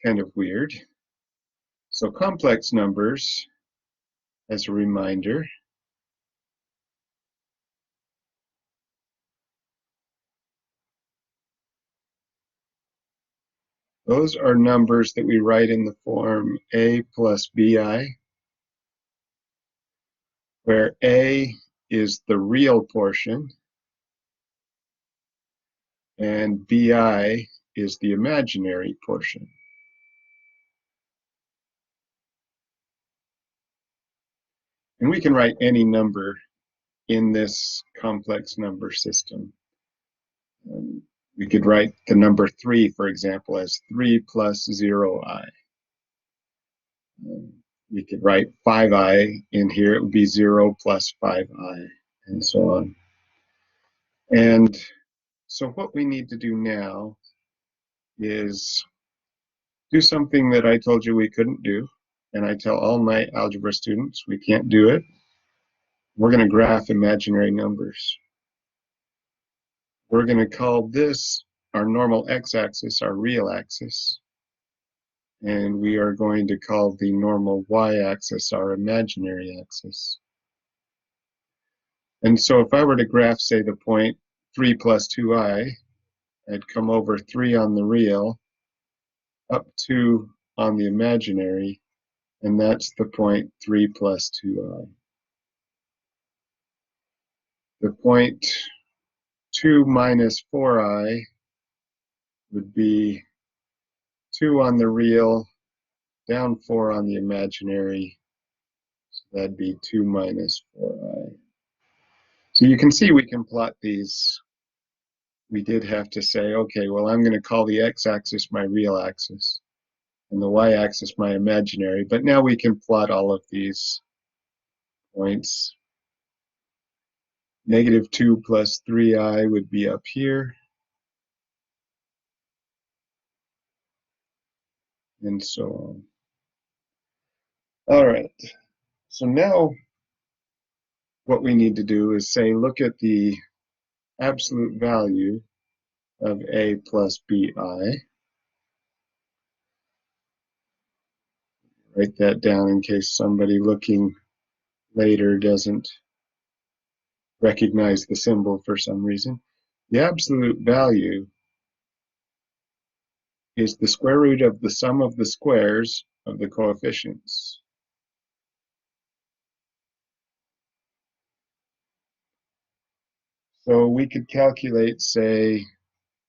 kind of weird. So complex numbers, as a reminder, those are numbers that we write in the form a plus bi, where a is the real portion and bi is the imaginary portion. And we can write any number in this complex number system. We could write the number 3, for example, as 3 plus 0i. We could write 5i in here, it would be 0 plus 5i, and so on. And so what we need to do now is do something that I told you we couldn't do, and I tell all my algebra students we can't do it. We're going to graph imaginary numbers. We're going to call this our normal x-axis, our real axis. And we are going to call the normal y-axis our imaginary axis. And so if I were to graph, say, the point 3 plus 2i, I'd come over 3 on the real, up 2 on the imaginary, and that's the point 3 plus 2i. The point 2 minus 4i would be 2 on the real, down 4 on the imaginary, so that'd be 2 minus 4i. So you can see we can plot these. We did have to say, okay, well, I'm going to call the x-axis my real axis and the y-axis my imaginary, but now we can plot all of these points. Negative 2 plus 3i would be up here, and so on. All right, so now what we need to do is say, look at the absolute value of a plus bi. Write that down in case somebody looking later doesn't recognize the symbol for some reason. The absolute value is the square root of the sum of the squares of the coefficients. So we could calculate, say,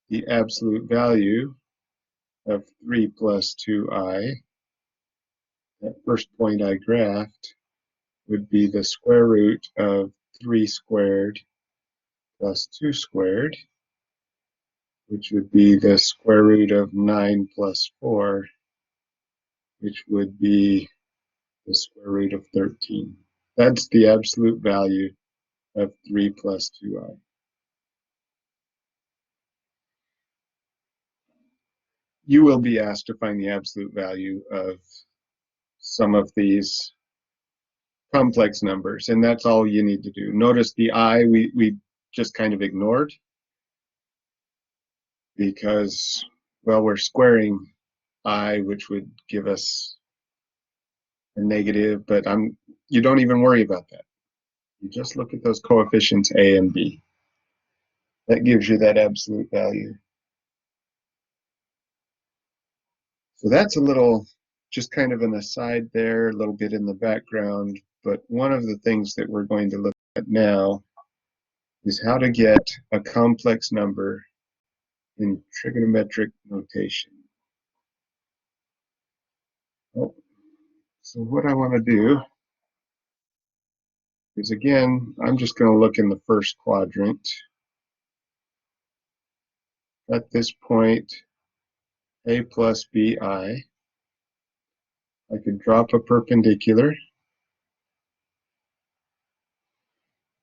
the absolute value of 3 plus 2i. That first point I graphed would be the square root of 3 squared plus 2 squared, which would be the square root of 9 plus 4, which would be the square root of 13. That's the absolute value of 3 plus 2i. You will be asked to find the absolute value of some of these complex numbers, and that's all you need to do. Notice the I we just kind of ignored because, well, we're squaring I, which would give us a negative, but you don't even worry about that. You just look at those coefficients A and B. That gives you that absolute value. So that's a little, just kind of an aside there, a little bit in the background, but one of the things that we're going to look at now is how to get a complex number in trigonometric notation. Oh, so what I want to do is, again, I'm just going to look in the first quadrant. At this point, a plus bi. I could drop a perpendicular.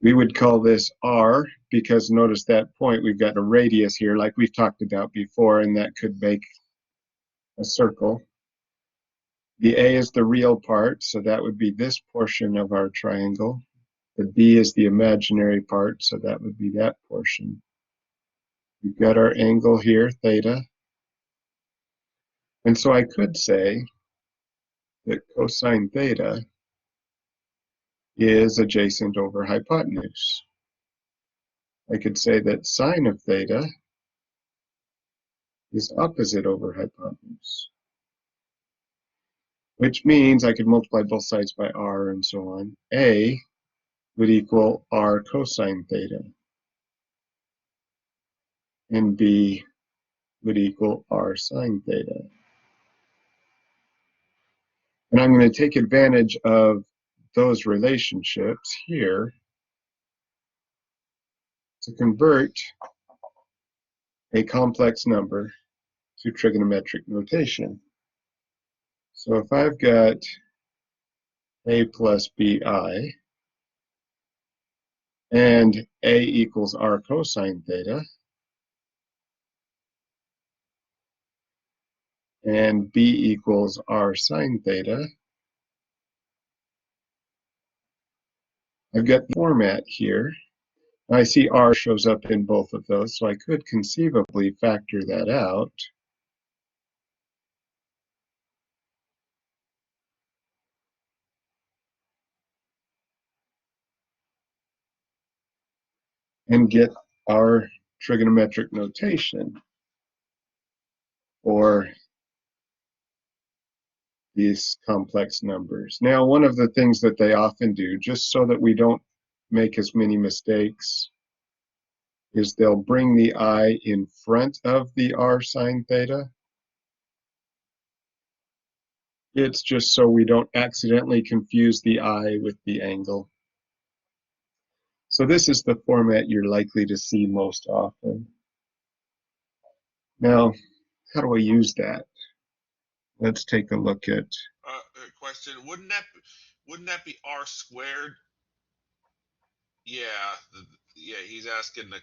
We would call this r, because notice that point, we've got a radius here like we've talked about before, and that could make a circle. The a is the real part, so that would be this portion of our triangle. The b is the imaginary part, so that would be that portion. We've got our angle here, theta. And so I could say that cosine theta is adjacent over hypotenuse. I could say that sine of theta is opposite over hypotenuse, which means I could multiply both sides by r and so on. A would equal r cosine theta, and B would equal r sine theta. And I'm going to take advantage of those relationships here to convert a complex number to trigonometric notation. So if I've got a plus bi, and a equals r cosine theta, and b equals r sine theta, I've got the format here. I see r shows up in both of those, so I could conceivably factor that out. And get our trigonometric notation for these complex numbers. Now, one of the things that they often do, just so that we don't make as many mistakes, is they'll bring the I in front of the r sine theta. It's just so we don't accidentally confuse the I with the angle. So this is the format you're likely to see most often. Now, how do I use that? Let's take a look at. Question: wouldn't that be r squared? Yeah, yeah. He's asking the.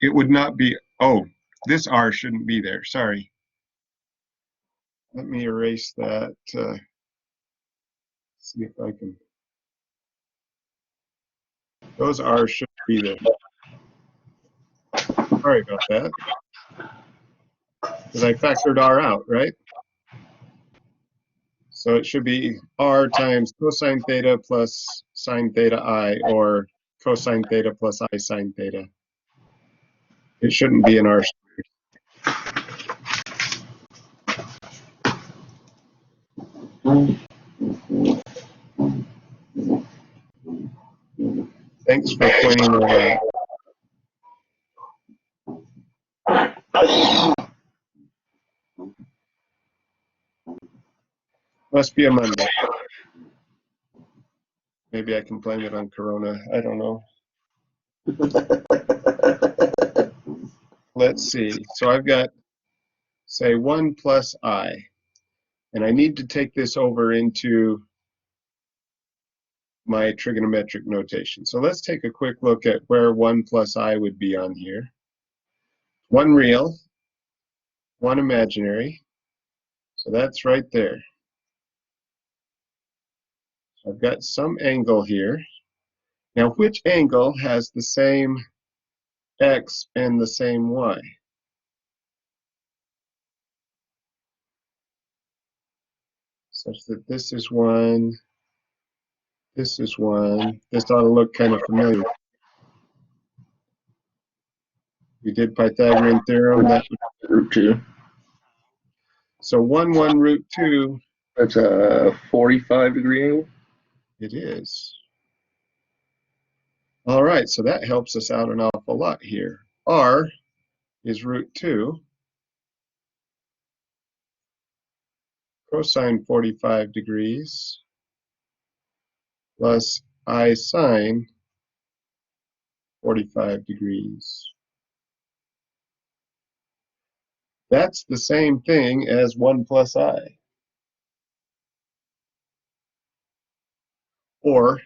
It would not be. Oh, this r shouldn't be there. Sorry. Let me erase that. See if I can. Those r's should be there. Sorry about that. Because I factored r out, right? So it should be r times cosine theta plus sine theta I, or cosine theta plus I sine theta. It shouldn't be an r squared. Thanks for pointing that out. Must be a Monday. Maybe I can blame it on Corona. I don't know. Let's see. So I've got, say, 1 plus I. And I need to take this over into my trigonometric notation. So let's take a quick look at where 1 plus I would be on here. One real, one imaginary. So that's right there. So I've got some angle here. Now, which angle has the same x and the same y? Such that this is 1, this is 1. This ought to look kind of familiar. We did Pythagorean theorem. That root 2. So 1, 1, root 2. That's a 45-degree angle. It is. All right, so that helps us out an awful lot here. R is root 2. Cosine 45 degrees plus I sine 45 degrees. That's the same thing as 1 plus I. Or,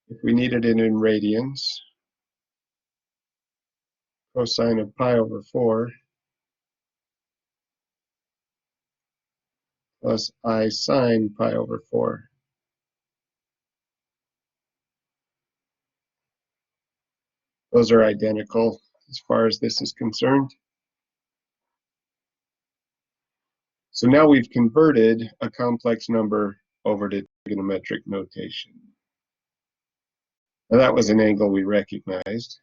if we needed it in radians, cosine of pi over 4 plus I sine pi over 4. Those are identical. as far as this is concerned. So now we've converted a complex number over to trigonometric notation. Now that was an angle we recognized.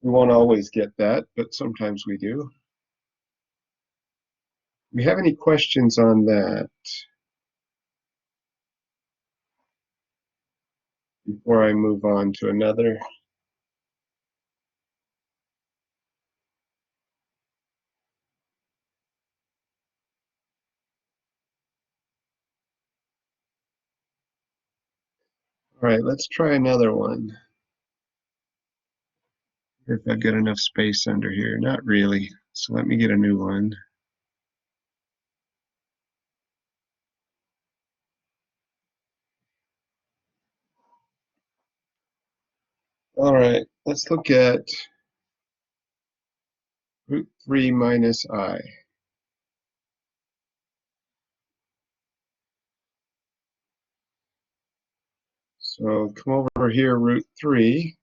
We won't always get that, but sometimes we do. Do we have any questions on that before I move on to another? All right, let's try another one. If I've got enough space under here. Not really. So let me get a new one. All right, let's look at root 3 minus I. So come over here, root 3,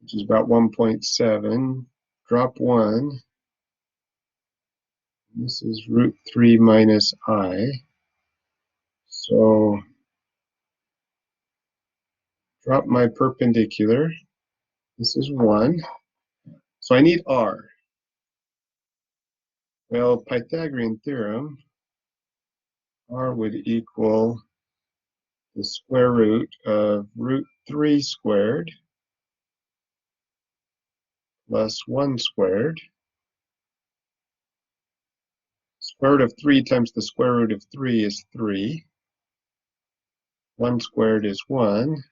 which is about 1.7. Drop 1. This is root 3 minus I. So drop my perpendicular. This is 1. So I need R. Well, Pythagorean theorem, R would equal the square root of root 3 squared plus 1 squared. Square root of 3 times the square root of 3 is 3. 1 squared is 1.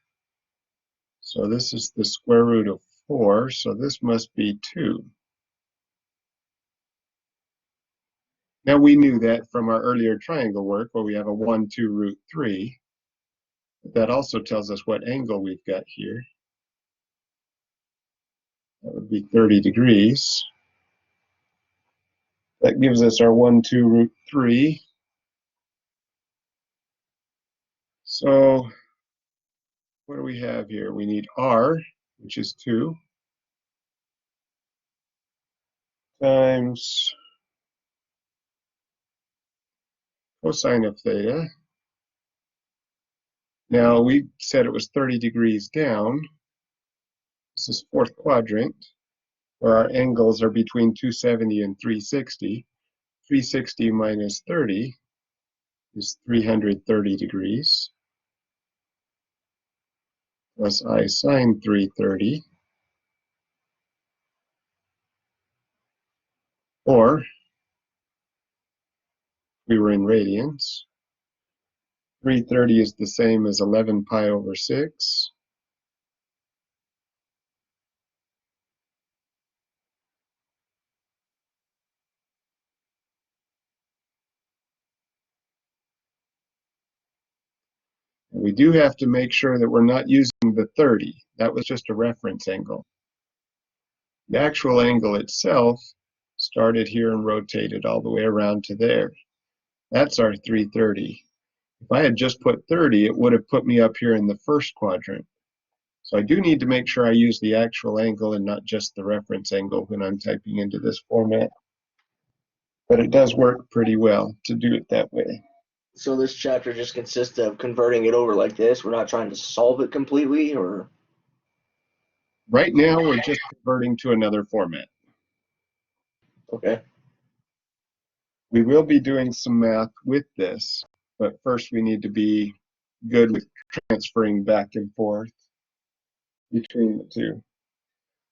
So this is the square root of 4. So this must be 2. Now we knew that from our earlier triangle work where we have a 1, 2, root 3. But that also tells us what angle we've got here. That would be 30 degrees. That gives us our 1, 2, root 3. So what do we have here? We need R, which is 2, times cosine of theta. Now we said it was 30 degrees down. This is fourth quadrant, where our angles are between 270 and 360. 360 minus 30 is 330 degrees, plus I sine 330, or we were in radians. 330 is the same as 11 pi over 6. We do have to make sure that we're not using the 30. That was just a reference angle. The actual angle itself started here and rotated all the way around to there. That's our 330. If I had just put 30, it would have put me up here in the first quadrant. So I do need to make sure I use the actual angle and not just the reference angle when I'm typing into this format. But it does work pretty well to do it that way. So this chapter just consists of converting it over like this. We're not trying to solve it completely, or Right now, we're just converting to another format. okay. We will be doing some math with this, but first we need to be good with transferring back and forth between the two.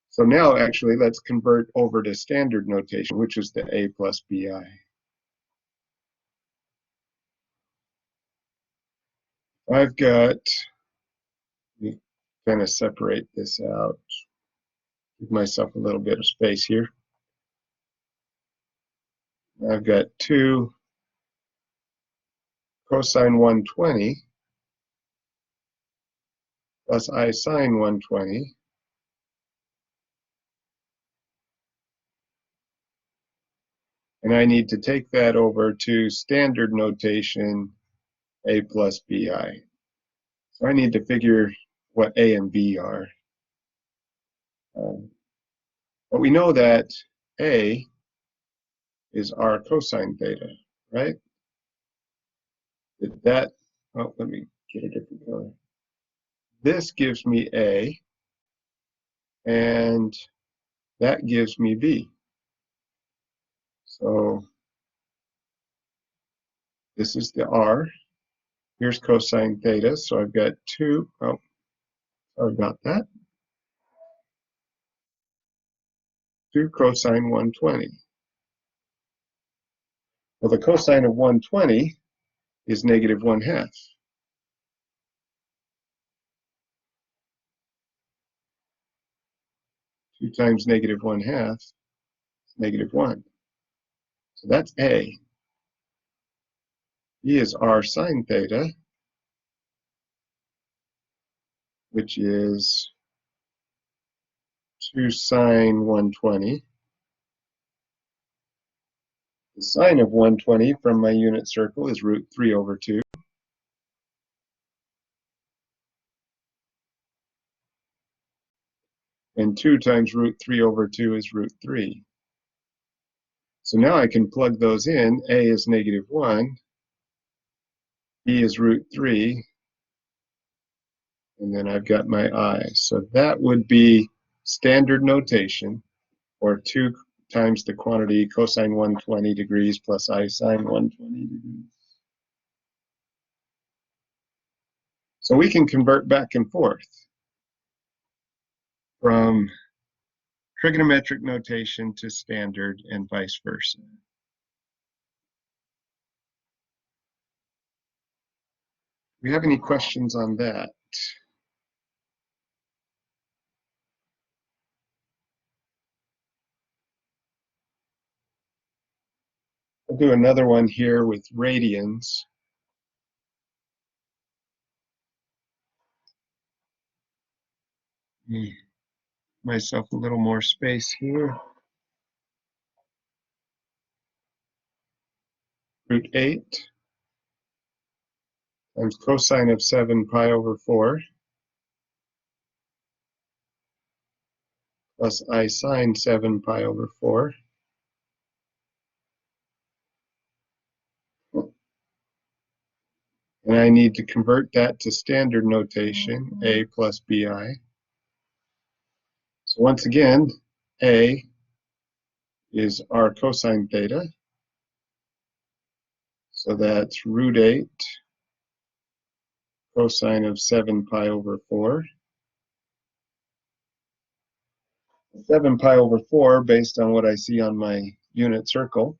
So now actually let's convert over to standard notation, which is the A plus BI. I've got, let me kind of separate this out, give myself a little bit of space here. I've got 2 cosine 120 plus I sine 120. And I need to take that over to standard notation, A plus BI. So I need to figure what A and B are. But we know that A is r cosine theta, right? That, oh, let me get a different color. This gives me A, and that gives me B. So this is the R. Here's cosine theta, so I've got 2, oh, sorry about that, 2 cosine 120. Well, the cosine of 120 is negative 1/2. 2 times negative 1/2 is negative 1. So that's A. B is r sine theta, which is 2 sine 120. The sine of 120 from my unit circle is root 3 over 2. And 2 times root 3 over 2 is root 3. So now I can plug those in. A is negative 1. B is root 3. And then I've got my I. So that would be standard notation, or 2 times the quantity cosine 120 degrees plus I sine 120 degrees. So we can convert back and forth from trigonometric notation to standard and vice versa. Do we have any questions on that? I'll do another one here with radians. Myself a little more space here. Root 8 times cosine of 7 pi over 4 plus I sine 7 pi over 4. And I need to convert that to standard notation, A plus BI. So once again, A is r cosine theta. So that's root 8 cosine of 7 pi over 4. 7 pi over 4, based on what I see on my unit circle,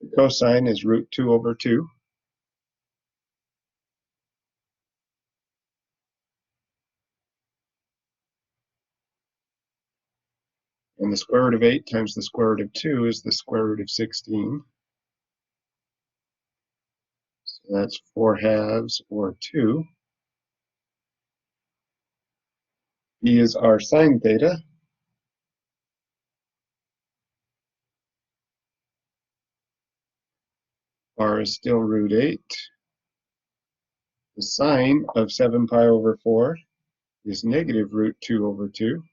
the cosine is root 2 over 2. And the square root of 8 times the square root of 2 is the square root of 16. So that's 4/2 or 2. B is r sine theta. R is still root 8. The sine of 7 pi over 4 is negative root 2 over 2.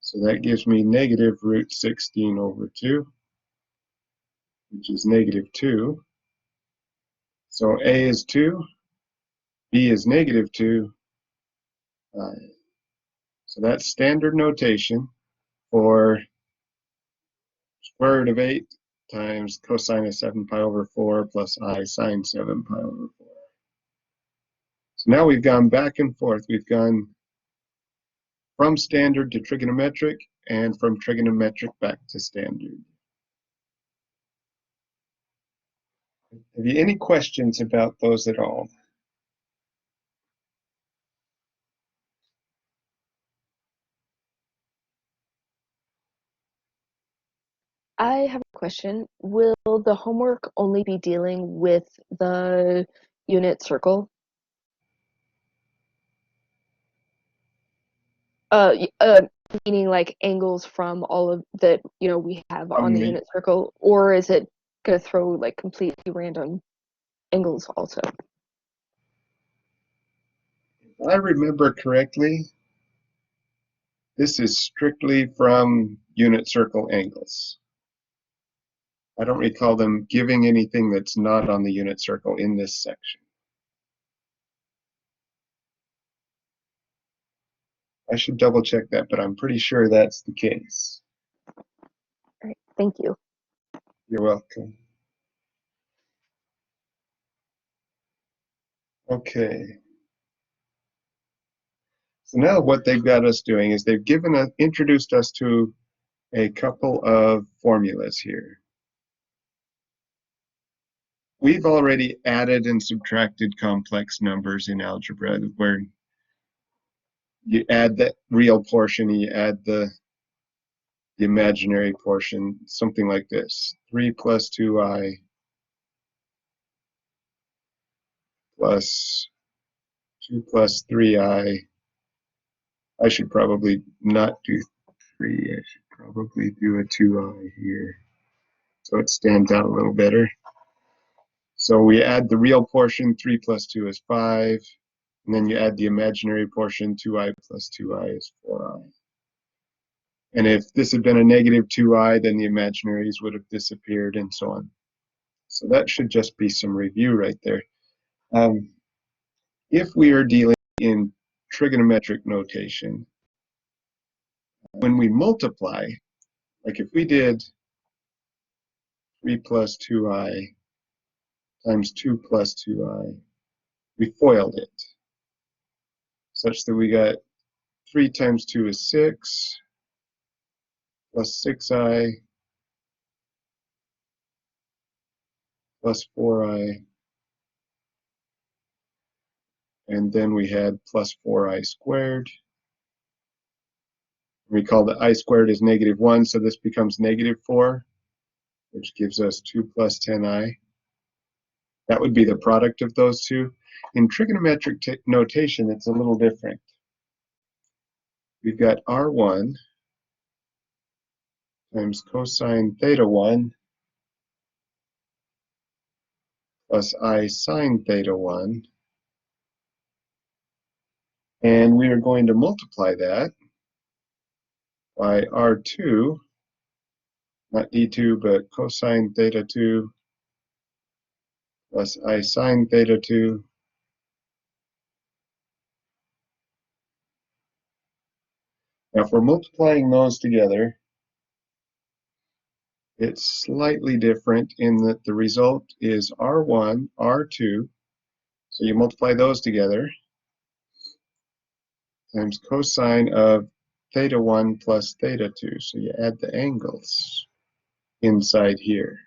So that gives me negative root 16 over 2, which is negative 2. So A is 2, B is negative 2. So that's standard notation for square root of 8 times cosine of 7 pi over 4 plus I sine 7 pi over 4. So now we've gone back and forth. We've gone from standard to trigonometric and from trigonometric back to standard. Have you any questions about those at all? I have a question. Will the homework only be dealing with the unit circle? Meaning like angles from all of that, we have on the unit circle, or is it gonna throw like completely random angles also? If I remember correctly, This is strictly from unit circle angles. I don't recall them giving anything that's not on the unit circle in this section. I should double check that, but I'm pretty sure that's the case. All right, thank you. You're welcome. Okay. So now what they've got us doing is they've introduced us to a couple of formulas here. We've already added and subtracted complex numbers in algebra where you add the real portion, you add the imaginary portion, something like this. 3 plus 2i plus 2 plus 3i. I should probably not do 3. I should probably do a 2i here so it stands out a little better. So we add the real portion, 3 plus 2 is 5. And then you add the imaginary portion, 2i plus 2i is 4i. And if this had been a negative 2i, then the imaginaries would have disappeared and so on. So that should just be some review right there. If we are dealing in trigonometric notation, when we multiply, like if we did 3 plus 2i times 2 plus 2i, we FOILed it, such that we got 3 times 2 is 6, plus 6i, plus 4i, and then we had plus 4i squared. Recall that I squared is negative 1, so this becomes negative 4, which gives us 2 plus 10i. That would be the product of those two. In trigonometric notation, it's a little different. We've got r1 times cosine theta 1 plus I sine theta 1. And we are going to multiply that by r2, not d2, but cosine theta 2 plus I sine theta 2. Now, if we're multiplying those together, it's slightly different in that the result is r1, r2. So you multiply those together times cosine of theta 1 plus theta 2. So you add the angles inside here.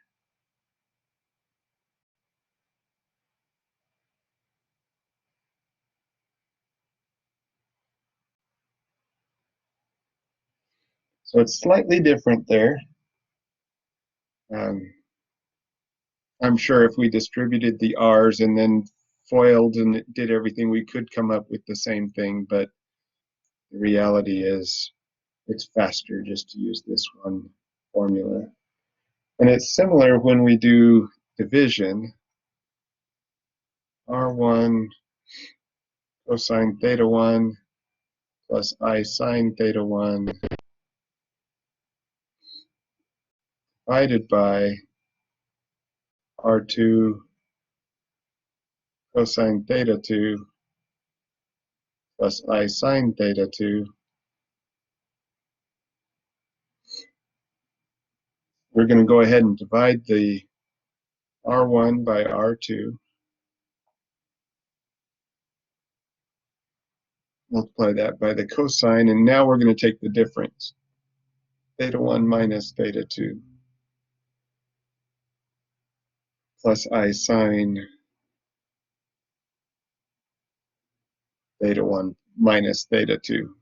So it's slightly different there. I'm sure if we distributed the r's and then FOILed and did everything, we could come up with the same thing, but the reality is it's faster just to use this one formula. And it's similar when we do division. r1 cosine theta 1 plus I sine theta 1 divided by r2 cosine theta 2 plus I sine theta 2. We're going to go ahead and divide the r1 by r2. Multiply that by the cosine, and now we're going to take the difference. Theta 1 minus theta 2 plus I sine theta 1 minus theta 2.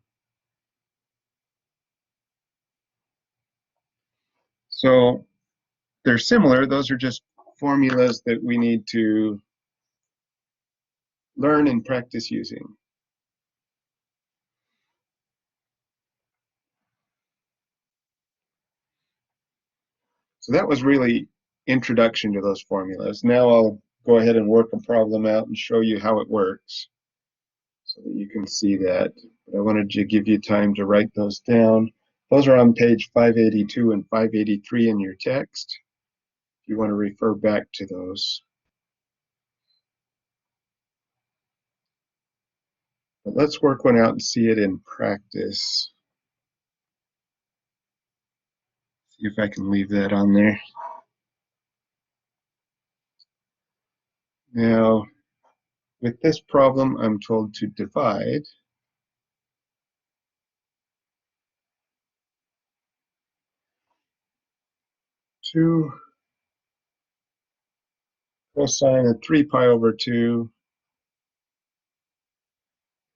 So they're similar. Those are just formulas that we need to learn and practice using. So that was really introduction to those formulas. Now I'll go ahead and work a problem out and show you how it works. so that you can see that. But I wanted to give you time to write those down. Those are on page 582 and 583 in your text, if you want to refer back to those. But let's work one out and see it in practice. See if I can leave that on there. Now, with this problem, I'm told to divide 2 cosine of 3 pi over 2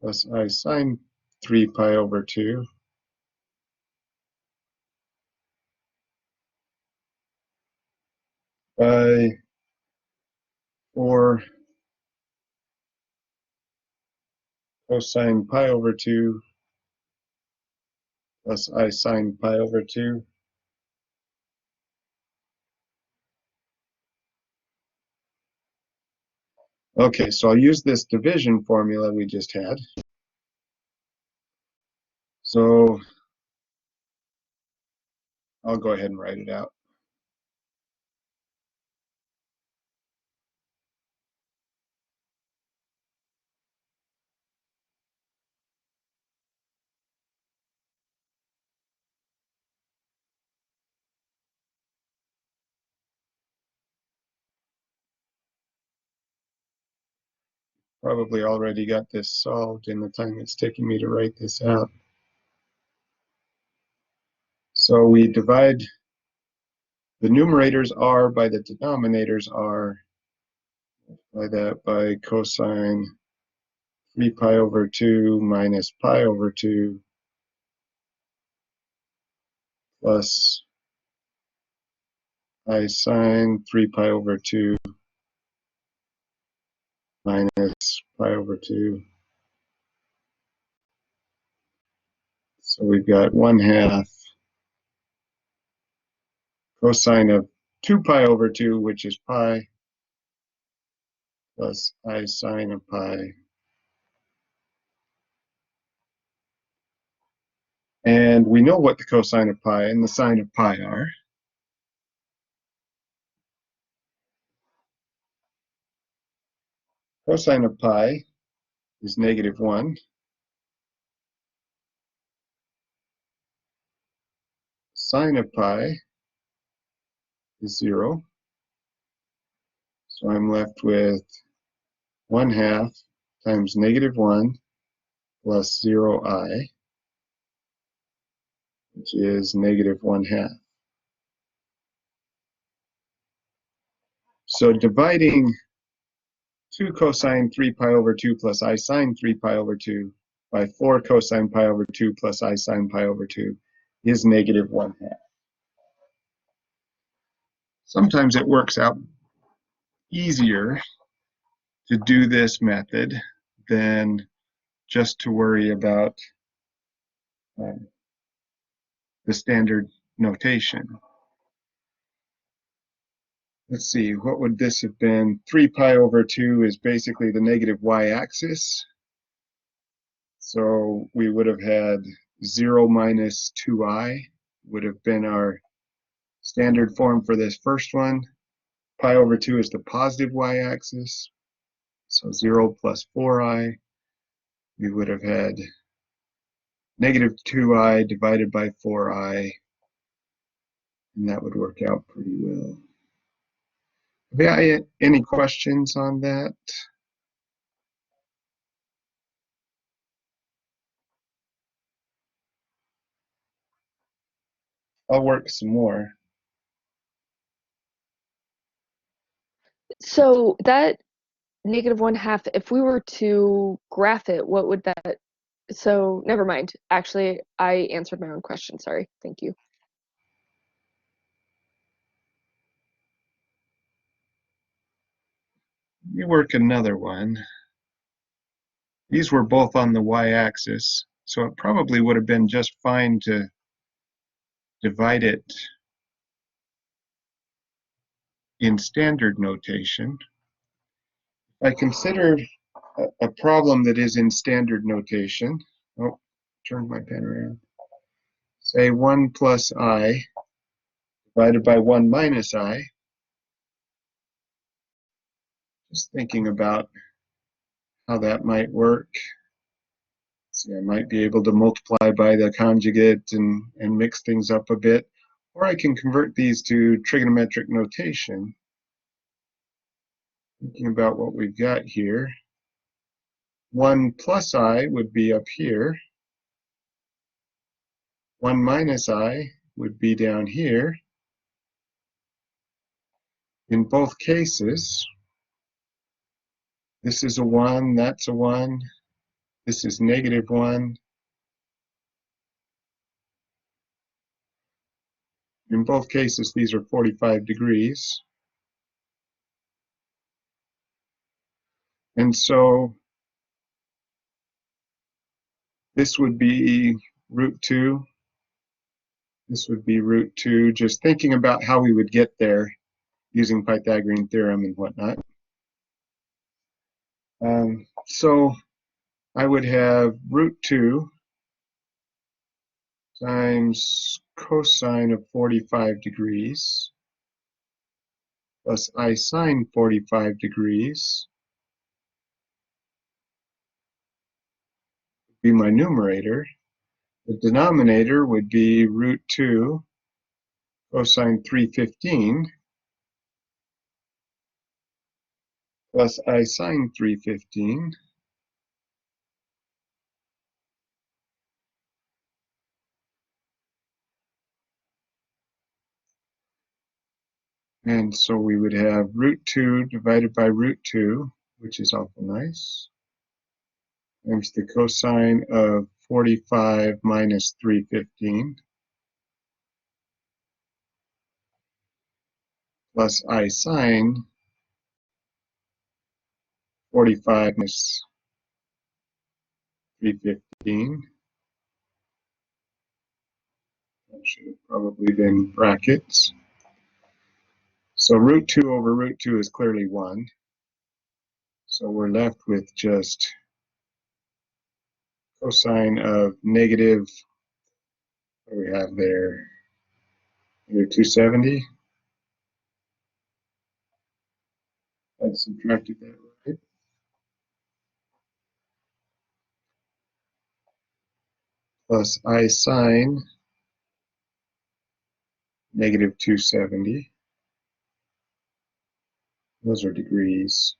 plus I sine 3 pi over 2 by 4 cosine pi over 2 plus I sine pi over 2. Okay, so I'll use this division formula we just had. So I'll go ahead and write it out. Probably already got this solved in the time it's taking me to write this out. So we divide the numerators r by the denominators r, by that by cosine 3 pi over 2 minus pi over 2 plus I sine 3 pi over 2 minus pi over 2. So we've got 1/2 cosine of 2 pi over 2, which is pi, plus I sine of pi. And we know what the cosine of pi and the sine of pi are. Cosine of pi is -1. Sine of pi is 0. So I'm left with 1/2 times -1 plus 0i, which is -1/2. So dividing 2 cosine 3 pi over 2 plus I sine 3 pi over 2 by 4 cosine pi over 2 plus I sine pi over 2 is -1/2. Sometimes it works out easier to do this method than just to worry about the standard notation. Let's see, what would this have been? 3 pi over 2 is basically the negative y-axis. So we would have had 0 minus 2i would have been our standard form for this first one. Pi over 2 is the positive y-axis. So 0 plus 4i. We would have had -2i divided by 4i. And that would work out pretty well. Any questions on that? I'll work some more. So that -1/2, if we were to graph it, what would that, so never mind. Actually, I answered my own question. Sorry. Thank you. You work another one. These were both on the y-axis, so it probably would have been just fine to divide it in standard notation. I considered a problem that is in standard notation. Oh, turned my pen around. Say 1 plus I divided by 1 minus I. Just thinking about how that might work. See, I might be able to multiply by the conjugate and mix things up a bit. Or I can convert these to trigonometric notation. Thinking about what we've got here. 1 plus I would be up here. 1 minus I would be down here. In both cases, this is a 1, that's a 1, this is negative 1. In both cases, these are 45 degrees. And so this would be root 2. This would be root 2, just thinking about how we would get there using Pythagorean theorem and whatnot. So I would have root 2 times cosine of 45 degrees plus I sine 45 degrees would be my numerator. The denominator would be root 2 cosine 315 plus I sine 315. And so we would have root 2 divided by root 2, which is awful nice, times the cosine of 45 minus 315 plus I sine 45 minus 315. That should have probably been brackets. So root 2 over root 2 is clearly 1. So we're left with just cosine of negative, what do we have there? Negative 270. I subtracted that right. Plus I sine negative 270. Those are degrees.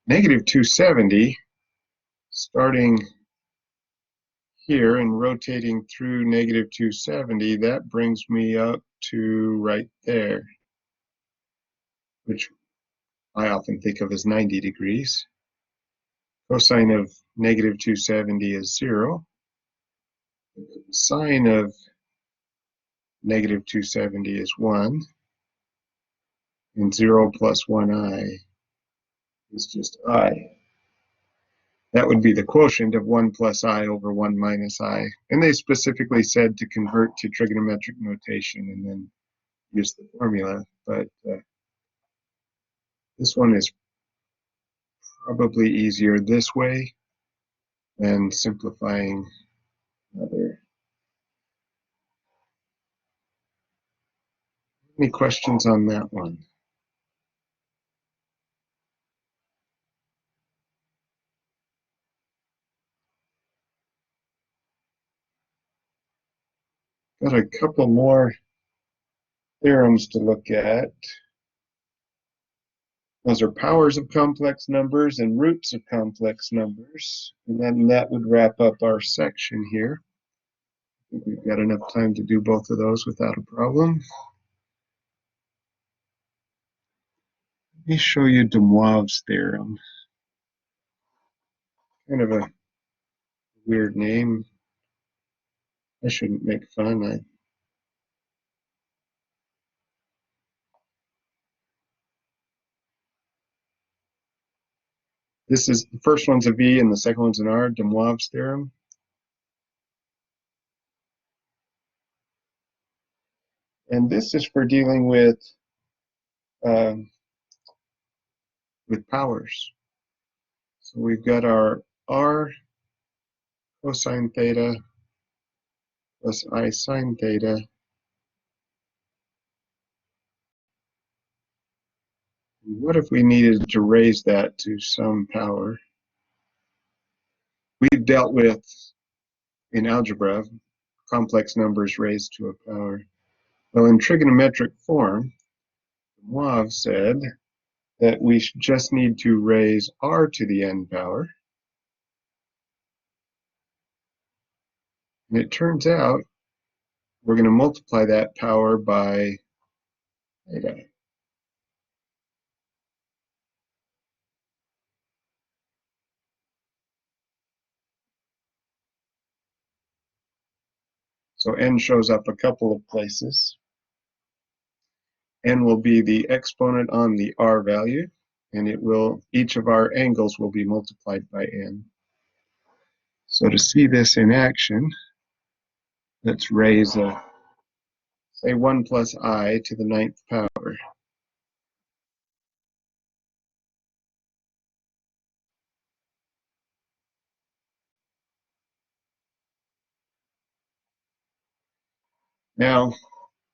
Negative 270, starting here and rotating through negative 270, that brings me up to right there, which I often think of as 90 degrees. Cosine of negative 270 is 0. Sine of negative 270 is 1. And 0 plus 1i is just I. That would be the quotient of 1 plus I over 1 minus I. And they specifically said to convert to trigonometric notation and then use the formula. But this one is probably easier this way than simplifying other. Any questions on that one? Got a couple more theorems to look at. Those are powers of complex numbers and roots of complex numbers. And then that would wrap up our section here. I think we've got enough time to do both of those without a problem. Let me show you de Moivre's theorem. Kind of a weird name. I shouldn't make fun. This is the first one's a V and the second one's an R, de Moivre's theorem. And this is for dealing with with powers. So we've got our r cosine theta plus I sine theta. What if we needed to raise that to some power? We've dealt with, in algebra, complex numbers raised to a power. Well, in trigonometric form, Moive said that we just need to raise r to the n power. And it turns out we're going to multiply that power by theta. So n shows up a couple of places. N will be the exponent on the r value, and each of our angles will be multiplied by n. So to see this in action, let's raise say 1 plus I to the 9th power. Now,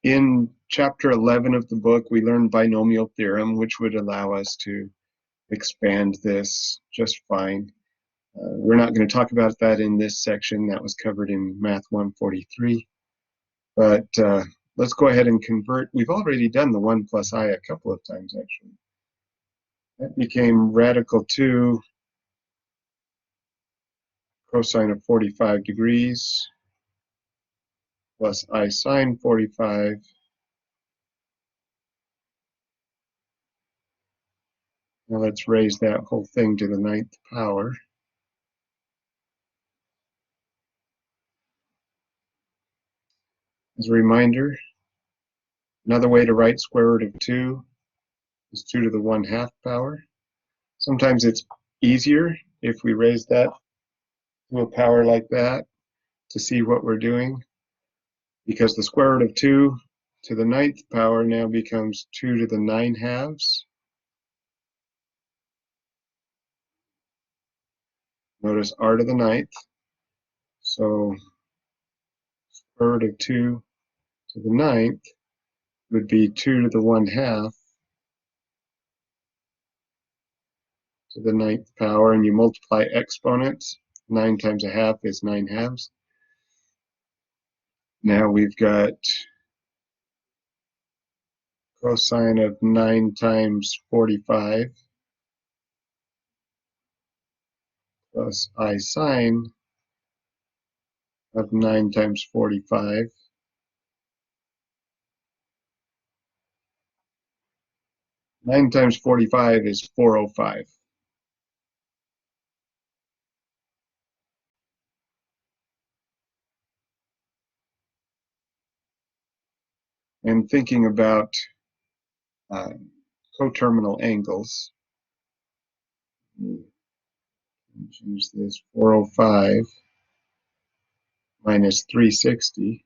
in chapter 11 of the book, we learned binomial theorem, which would allow us to expand this just fine. We're not going to talk about that in this section. That was covered in Math 143. But let's go ahead and convert. We've already done the 1 plus I a couple of times, actually. That became radical 2 cosine of 45 degrees plus I sine 45. Now let's raise that whole thing to the 9th power. As a reminder, another way to write square root of 2 is 2 to the 1/2 power. Sometimes it's easier if we raise that to a power like that to see what we're doing, because the square root of 2 to the 9th power now becomes 2 to the 9/2. Notice r to the 9th. So square root of 2 to the 9th would be 2 to the 1/2 to the 9th power, and you multiply exponents. 9 times a half is 9/2. Now we've got cosine of 9 times 45 plus I sine of 9 times 45. 9 times 45 is 405. And thinking about coterminal angles, choose this 405 minus 360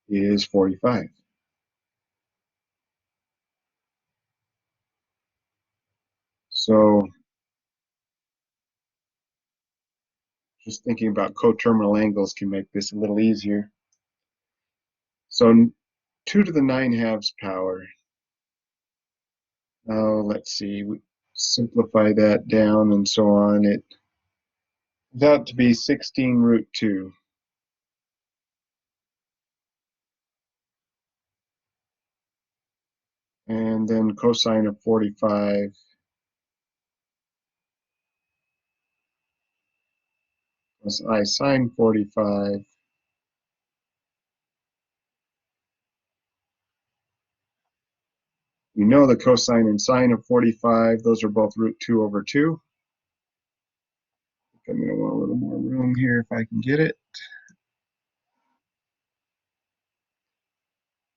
is 45. So just thinking about coterminal angles can make this a little easier. So 2 to the 9/2 power. Let's see, we simplify that down and so on. It comes out to be 16 root 2. And then cosine of 45 plus I sine 45. We know the cosine and sine of 45, those are both root 2 over 2. I'm going to want a little more room here if I can get it.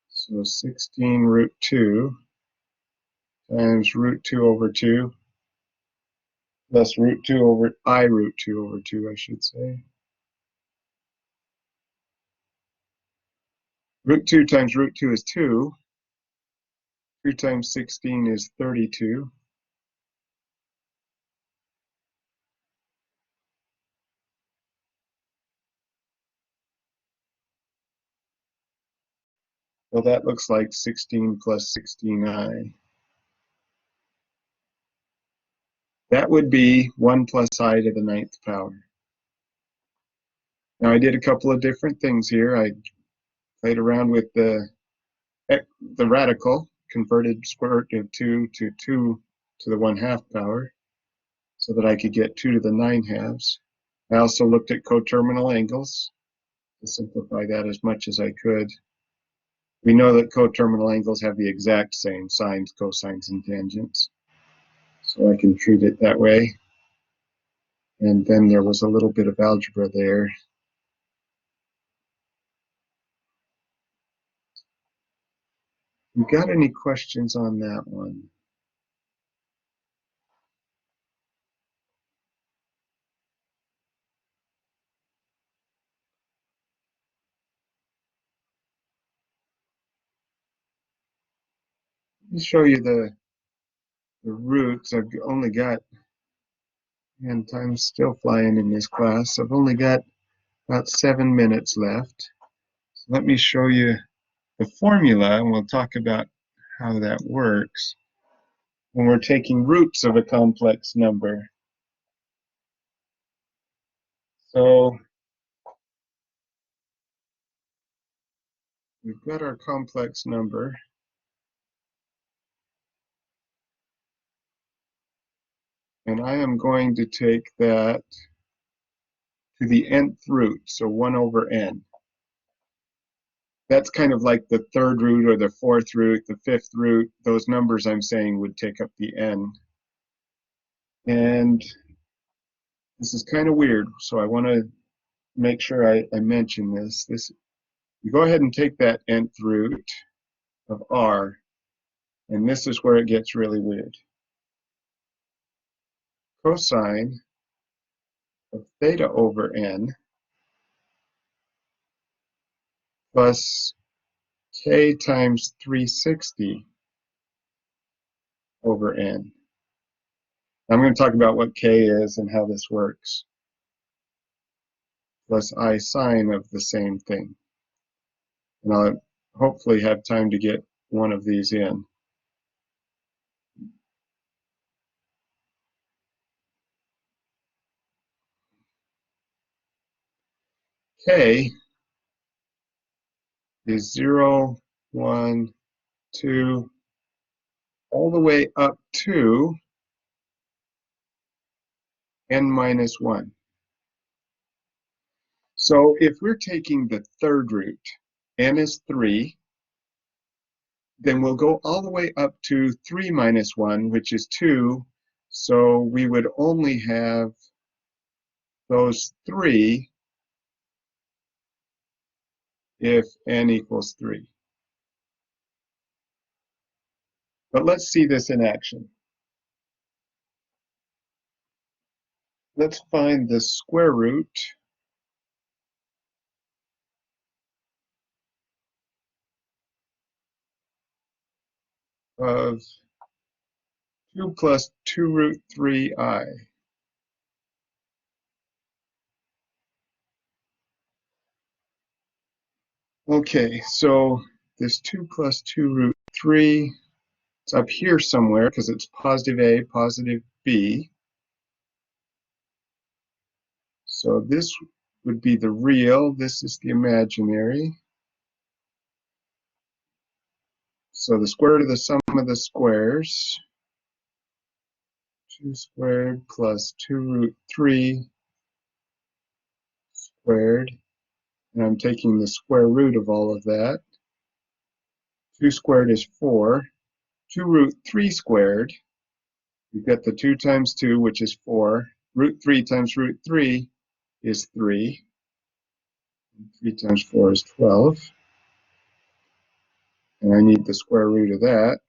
So 16 root 2 times root 2 over 2 plus root 2 over I root 2 over 2, I should say. Root 2 times root 2 is 2. 3 times 16 is 32. Well, that looks like 16 plus 16i. That would be 1 plus I to the 9th power. Now I did a couple of different things here. I played around with the radical, converted square root of 2 to 2 to the 1/2 power so that I could get 2 to the 9/2. I also looked at coterminal angles to simplify that as much as I could. We know that coterminal angles have the exact same sines, cosines, and tangents. So I can treat it that way. And then there was a little bit of algebra there. You got any questions on that one? Let me show you the roots. I've only got, and time's still flying in this class. I've only got about 7 minutes left. So let me show you the formula, and we'll talk about how that works when we're taking roots of a complex number. So we've got our complex number. And I am going to take that to the nth root, so 1 over n. That's kind of like the 3rd root or the 4th root, the 5th root. Those numbers I'm saying would take up the n. And this is kind of weird, so I want to make sure I mention this. You go ahead and take that nth root of r, and this is where it gets really weird. Cosine of theta over n plus k times 360 over n. I'm going to talk about what k is and how this works, plus I sine of the same thing. And I'll hopefully have time to get one of these in. K is 0, 1, 2, all the way up to n minus 1. So if we're taking the 3rd root, n is 3, then we'll go all the way up to 3 minus 1, which is 2. So we would only have those 3 if n equals 3. But let's see this in action. Let's find the square root of 2 plus 2 root 3i. Okay, so this 2 plus 2 root 3, it's up here somewhere because it's positive a, positive b. So this would be the real, this is the imaginary. So the square root of the sum of the squares, 2 squared plus 2 root 3 squared, and I'm taking the square root of all of that. 2 squared is 4. 2 root 3 squared, you've got the 2 times 2, which is 4. Root 3 times root 3 is 3. 3 times 4 is 12. And I need the square root of that.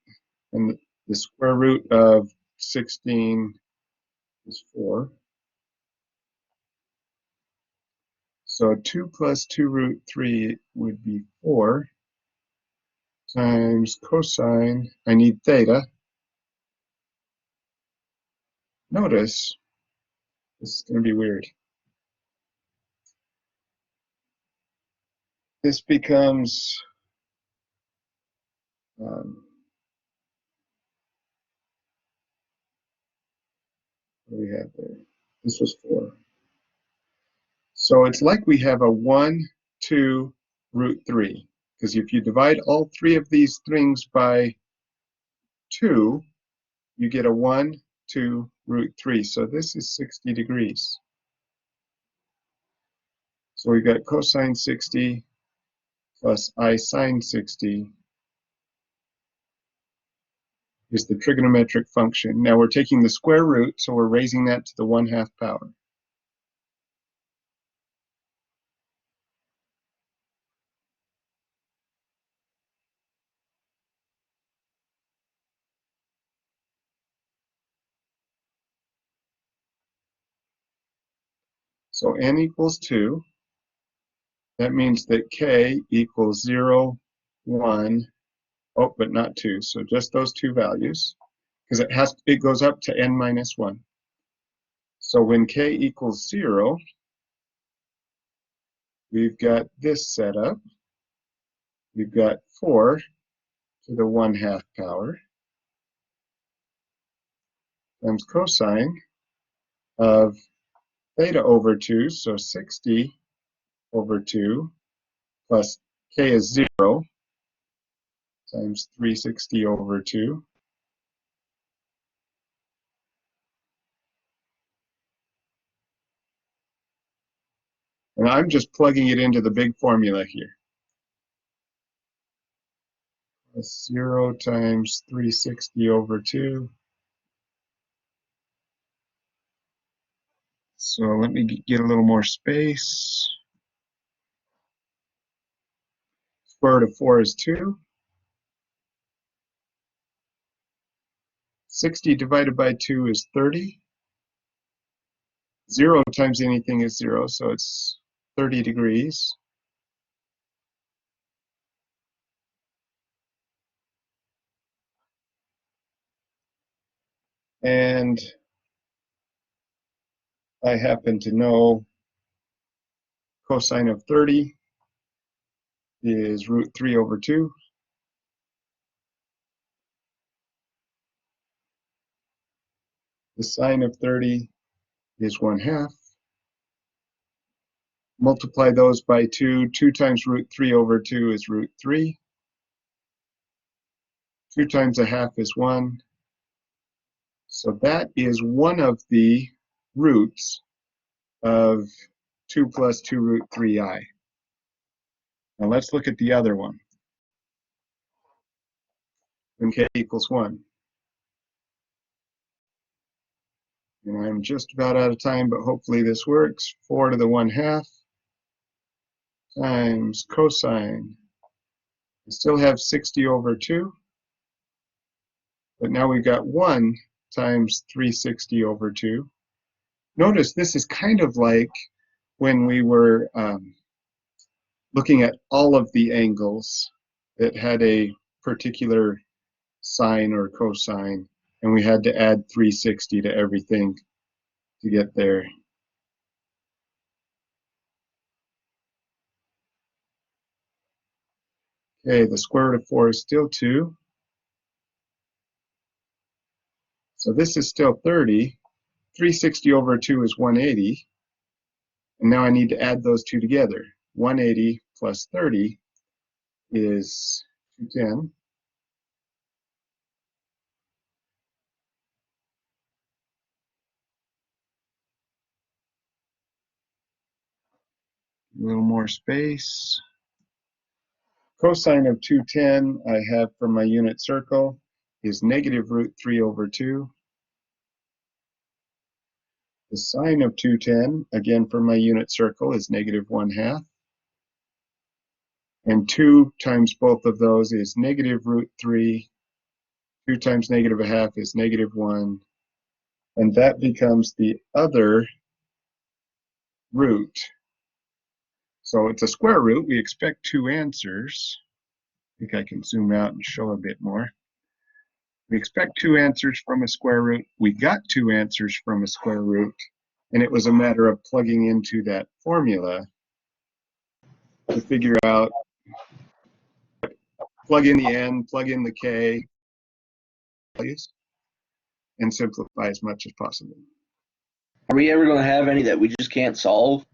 And the square root of 16 is 4. So 2 plus 2 root 3 would be 4. times cosine, I need theta. Notice, this is going to be weird. This becomes, what do we have there? This was 4. So it's like we have a 1, 2, root 3. Because if you divide all 3 of these things by 2, you get a 1, 2, root 3. So this is 60 degrees. So we've got cosine 60 plus I sine 60 is the trigonometric function. Now we're taking the square root, so we're raising that to the 1/2 power. So n equals 2. That means that k equals 0, 1, oh, but not 2. So just those 2 values, because it goes up to n minus 1. So when k equals 0, we've got this set up. We've got 4 to the 1/2 power times cosine of theta over 2, so 60 over 2 plus k is 0 times 360 over 2. And I'm just plugging it into the big formula here. That's 0 times 360 over 2. So let me get a little more space. Square root of 4 is 2. 60 divided by 2 is 30. 0 times anything is 0, so it's 30 degrees. And I happen to know cosine of 30 is root 3 over 2. The sine of 30 is 1/2. Multiply those by 2. 2 times root 3 over 2 is root 3. 2 times 1/2 is 1. So that is one of the roots of 2 plus 2 root 3i. Now let's look at the other one. When k equals 1. And I'm just about out of time, but hopefully this works. 4 to the 1/2 times cosine. We still have 60 over 2, but now we've got 1 times 360 over 2. Notice this is kind of like when we were looking at all of the angles that had a particular sine or cosine, and we had to add 360 to everything to get there. Okay, the square root of 4 is still 2. So this is still 30. 360 over 2 is 180. And now I need to add those two together. 180 plus 30 is 210. A little more space. Cosine of 210 I have from my unit circle is negative root 3 over 2. The sine of 210, again from my unit circle, is negative 1/2. And 2 times both of those is negative root 3. 2 times negative 1/2 is negative 1. And that becomes the other root. So it's a square root. We expect 2 answers. think I can zoom out and show a bit more. We expect 2 answers from a square root. We got 2 answers from a square root, and it was a matter of plugging into that formula to figure out, plug in the n, plug in the k values, and simplify as much as possible. Are we ever going to have any that we just can't solve?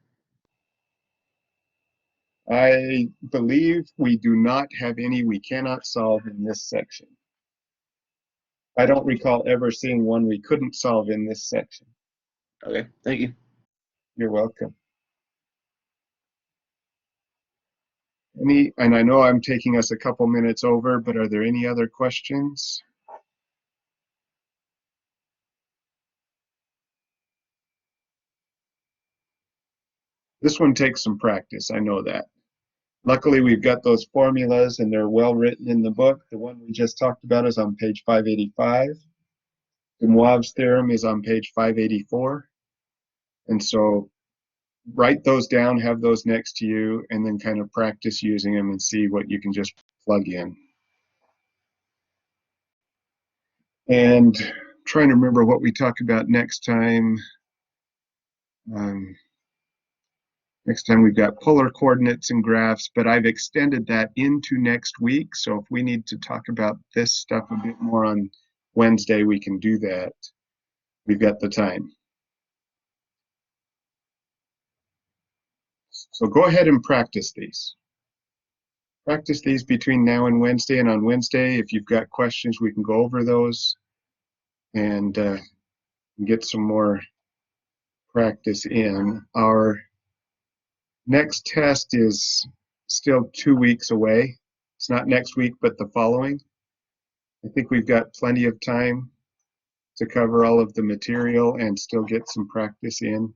I believe we do not have any we cannot solve in this section. I don't recall ever seeing one we couldn't solve in this section. Okay, thank you. You're welcome. And I know I'm taking us a couple minutes over, but are there any other questions? This one takes some practice, I know that. Luckily, we've got those formulas and they're well written in the book. The one we just talked about is on page 585. De Moivre's theorem is on page 584. And so write those down, have those next to you, and then kind of practice using them and see what you can just plug in. And trying to remember what we talk about next time. Next time we've got polar coordinates and graphs, but I've extended that into next week. So if we need to talk about this stuff a bit more on Wednesday, we can do that. We've got the time. So go ahead and practice these. Practice these between now and Wednesday, and on Wednesday, if you've got questions, we can go over those and get some more practice in. Our next test is still 2 weeks away. It's not next week, but the following. I think we've got plenty of time to cover all of the material and still get some practice in.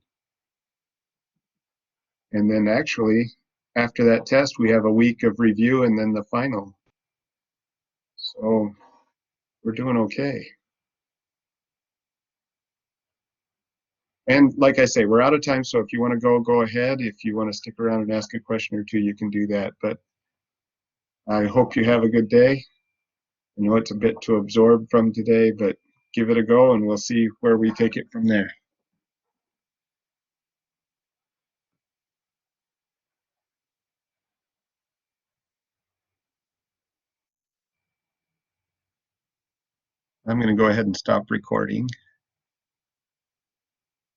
And then actually, after that test, we have a week of review and then the final. So we're doing okay. And like I say, we're out of time, so if you want to go ahead. If you want to stick around and ask a question or two, you can do that. But I hope you have a good day. I know it's a bit to absorb from today, but give it a go and we'll see where we take it from there. I'm going to go ahead and stop recording.